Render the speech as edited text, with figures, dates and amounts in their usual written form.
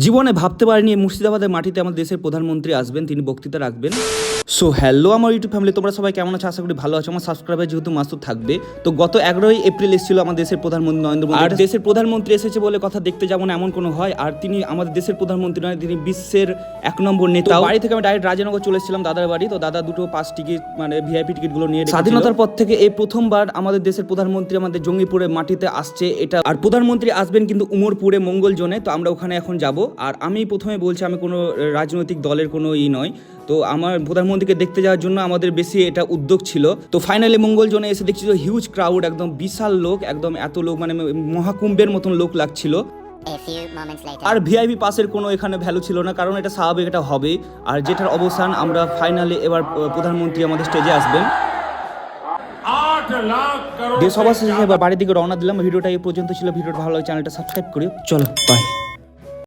জীবনে ভাবতে পারিনি মুর্শিদাবাদের মাটিতে আমাদের দেশের প্রধানমন্ত্রী আসবেন, তিনি বক্তৃতা রাখবেন। সো হ্যালো আমার ইউটিউব ফ্যামিলি, তোমরা সবাই কেমন আছো? আশা করি ভালো আছো। আমার সাবস্ক্রাইবার যেহেতু মাসুদ থাকবে, তো গত 11ই এপ্রিল এসেছিল আমাদের দেশের প্রধানমন্ত্রী নরেন্দ্র মোদী। আর দেশের প্রধানমন্ত্রী এসেছে বলে কথা দেখতে যাবো না এমন কোনো হয়। আর তিনি আমাদের দেশের প্রধানমন্ত্রী নয়, তিনি বিশ্বের 1 নম্বর নেতা। বাড়ি থেকে আমি ডাইরেক্ট রাজনগর চলে এসেছিলাম দাদার বাড়ি। তো দাদা দুটো পাস টিকিট মানে ভিআইপি টিকিটগুলো নিয়ে স্বাধীনতার পর থেকে এই প্রথমবার আমাদের দেশের প্রধানমন্ত্রী আমাদের জঙ্গিপুরের মাটিতে আসছে এটা। আর প্রধানমন্ত্রী আসবেন কিন্তু উমরপুরে মঙ্গল জোনে। তো আমরা ওখানে এখন যাব। আর আমি প্রথমে বলছি আমি কোনো রাজনৈতিক দলের কোনো নয়, তো আমার প্রধানমন্ত্রীকে দেখতে যাওয়ার জন্য আমাদের বেশি এটা উদ্যোগ ছিল। তো ফাইনালি মঙ্গল জোনে এসে দেখছি হিউজ ক্রাউড, একদম বিশাল লোক, একদম এত লোক মানে মহাকুম্ভের মতন লোক লাগছিল। আর ভিআইপি পাসের কোনো এখানে ভ্যালু ছিল না, কারণ এটা স্বাভাবিক, এটা হবে। আর যেটার অবসান আমরা ফাইনালি এবার প্রধানমন্ত্রী আমাদের স্টেজে আসবেন। দেশ সভা শেষে এবার বাড়ির দিকে রওনা দিলাম। ভিডিওটা এই পর্যন্ত ছিল। ভিডিওটা ভালো লাগে চ্যানেলটা সাবস্ক্রাইব করি। চলো বাই।